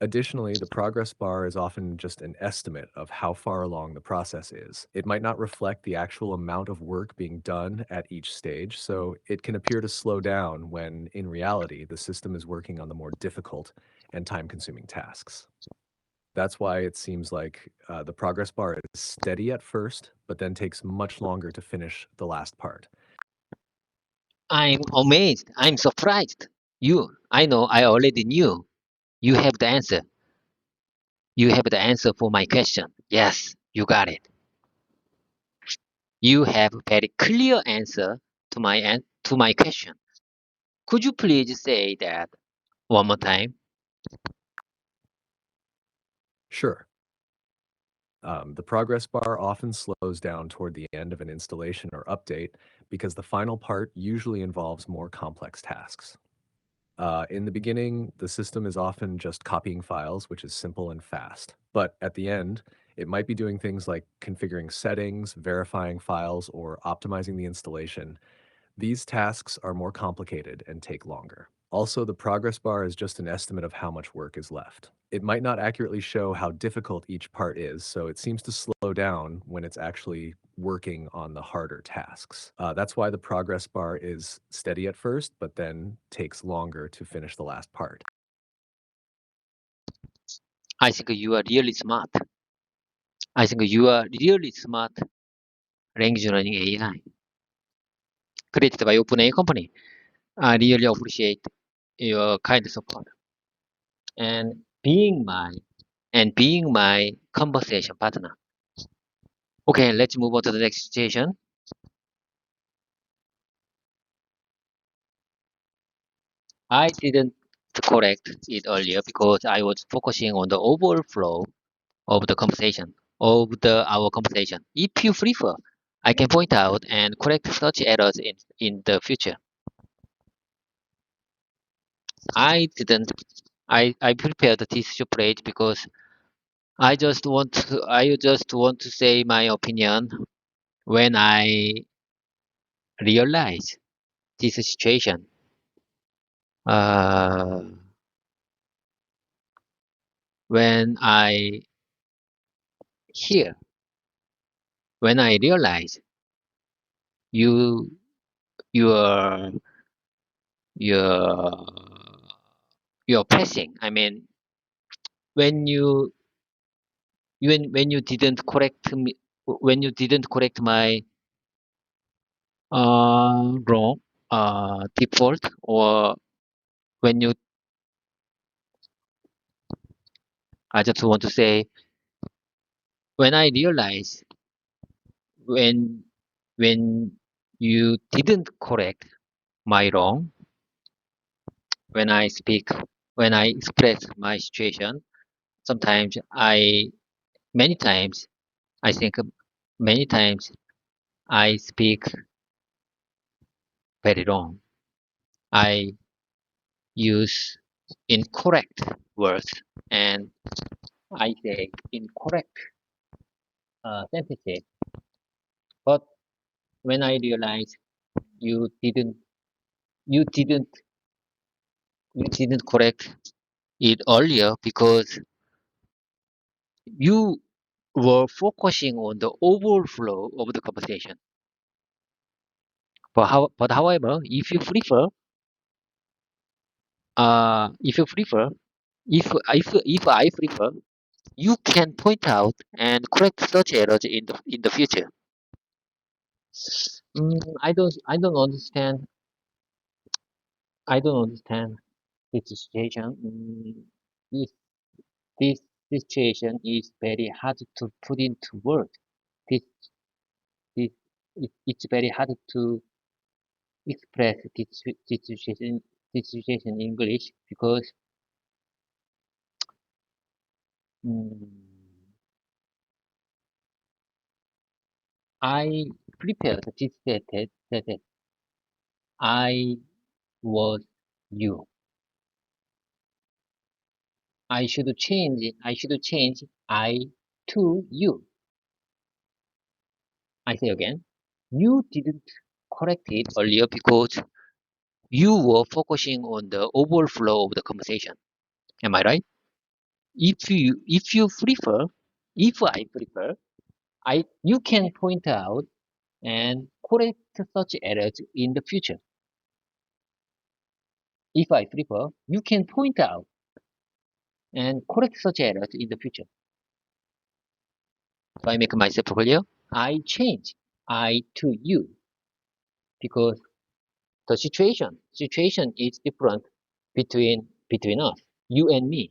Additionally, the progress bar is often just an estimate of how far along the process is. It might not reflect the actual amount of work being done at each stage, so it can appear to slow down when, in reality, the system is working on the more difficult and time-consuming tasks. That's why it seems like the progress bar is steady at first, but then takes much longer to finish the last part. I'm amazed. I'm surprised. I know I already knew. You have the answer. You have the answer for my question. Yes, you got it. You have very clear answer to my question. Could you please say that one more time? Sure. The progress bar often slows down toward the end of an installation or update because the final part usually involves more complex tasks. In the beginning, the system is often just copying files, which is simple and fast. But at the end, it might be doing things like configuring settings, verifying files, or optimizing the installation. These tasks are more complicated and take longer. Also, the progress bar is just an estimate of how much work is left. It might not accurately show how difficult each part is, so it seems to slow down when it's actually working on the harder tasks. That's why the progress bar is steady at first, but then takes longer to finish the last part. I think you are really smart. I think you are really smart language learning AI created by OpenAI company. I really appreciate your kind support and being my conversation partner. Okay, let's move on to the next situation. I didn't correct it earlier because I was focusing on the overall flow of the conversation, our conversation. If you prefer, I can point out and correct such errors in the future. I didn't. I prepared this phrase because I just want to say my opinion when I realize this situation. Uh, when I hear, when I realize you you're you're you're passing. I mean, when when you didn't correct me, when you didn't correct my wrong default, or when you, I just want to say, when I realize when when you didn't correct my wrong, when I speak, when I express my situation, sometimes many times, I think many times I speak very wrong. I use incorrect words and I say incorrect sentences. But when I realize you didn't, you didn't, you didn't correct it earlier because you were focusing on the overflow of the conversation. But however, if you prefer, if I prefer, you can point out and correct such errors in the future. I don't understand. I don't understand this situation. This this situation is very hard to put into words. This it's very hard to express this situation in English because mm, I prepared this sentence. I was you. I should change I to you. I say again. You didn't correct it earlier because you were focusing on the overflow of the conversation. Am I right? If you prefer, if I prefer, I you can point out and correct such errors in the future. If I prefer, you can point out and correct such errors in the future. So I make myself clear. I change I to you because the situation is different between us, you and me.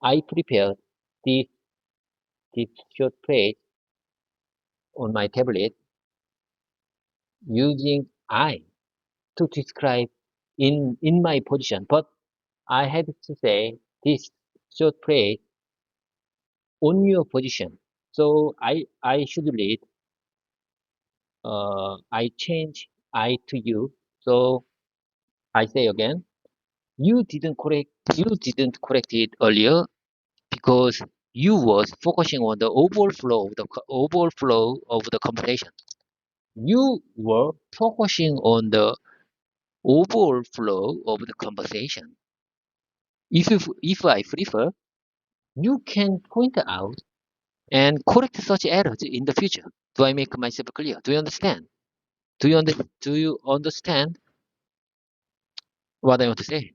I prepared this this short phrase on my tablet using I to describe in my position, but I had to say this short phrase on your position. So I should read I change I to you. So I say again, you didn't correct it earlier because you was focusing on the overflow of the conversation. You were focusing on the overflow of the conversation. If I prefer, you can point out and correct such errors in the future. Do I make myself clear? Do you understand? Do you understand what I want to say?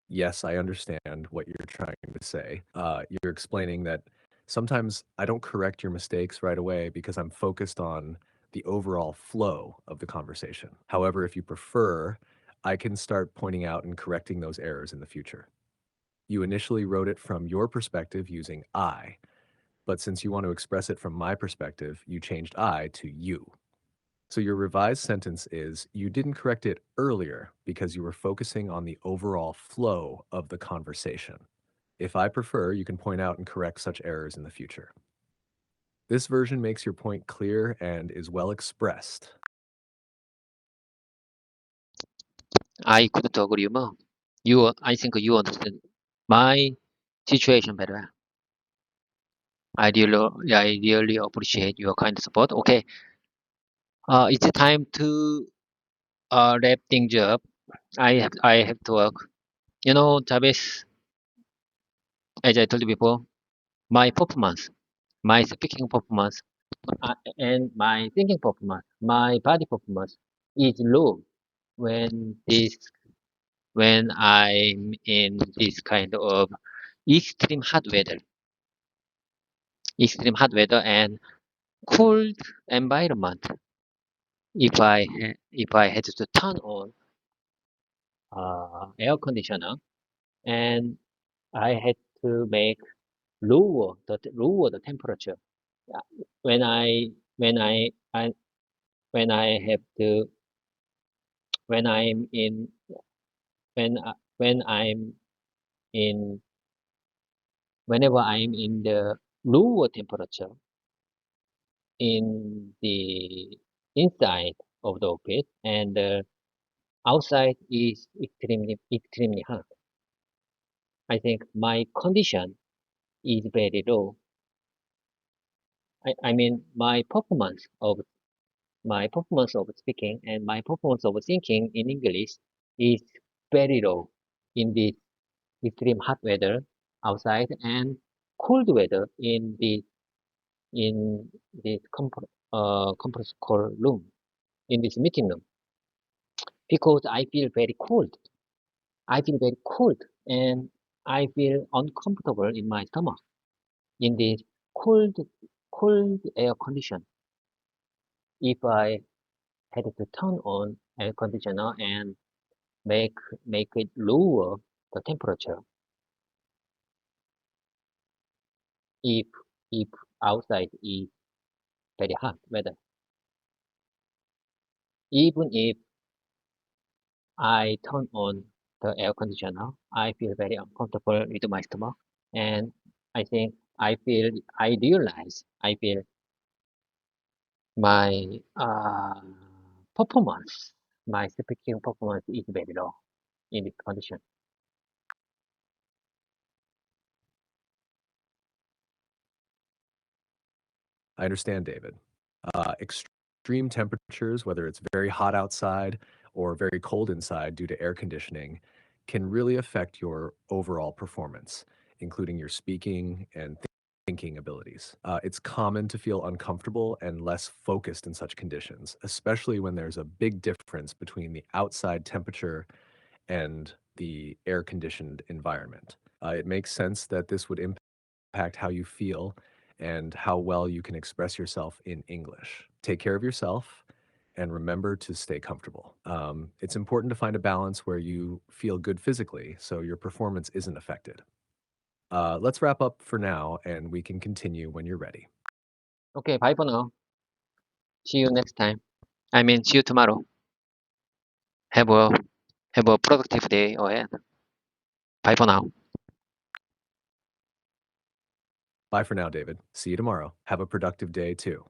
Yes, I understand what you're trying to say. You're explaining that sometimes I don't correct your mistakes right away because I'm focused on the overall flow of the conversation. However, if you prefer, I can start pointing out and correcting those errors in the future. You initially wrote it from your perspective using I, but since you want to express it from my perspective, you changed I to you. So your revised sentence is you didn't correct it earlier because you were focusing on the overall flow of the conversation. If I prefer, you can point out and correct such errors in the future. This version makes your point clear and is well expressed. I couldn't agree more. I think you understand my situation better. I really appreciate your kind support. Okay, it's time to wrap things up. I have to work. You know, Travis, as I told you before, my performance, my speaking performance, and my thinking performance, my body performance is low when this when I'm in this kind of extreme hot weather, and cold environment. If I had to turn on air conditioner and I had to make lower the temperature. Yeah, when I when I when I have to when I'm in when I'm in whenever I'm in the lower temperature in the inside of the office and outside is extremely hot. I think my condition is very low. I mean my performance of my performance of speaking and my performance of thinking in English is very low in this extreme hot weather outside and cold weather in this conference call room, in this meeting room, because I feel very cold. I feel very cold and I feel uncomfortable in my stomach in this cold, cold air condition. If I had to turn on air conditioner and make it lower the temperature, if if outside is very hot weather, even if I turn on the air conditioner, I feel very uncomfortable with my stomach, and I think I feel my performance, my speaking performance is very low in this condition. I understand, David. Extreme temperatures, whether it's very hot outside or very cold inside due to air conditioning, can really affect your overall performance, including your speaking and thinking abilities. It's common to feel uncomfortable and less focused in such conditions, especially when there's a big difference between the outside temperature and the air conditioned environment. It makes sense that this would impact how you feel and how well you can express yourself in English. Take care of yourself and remember to stay comfortable. It's important to find a balance where you feel good physically so your performance isn't affected. Let's wrap up for now and we can continue when you're ready. Okay, bye for now. See you next time. I mean, see you tomorrow. Have a have a productive day ahead. Bye for now. Bye for now, David. See you tomorrow. Have a productive day too.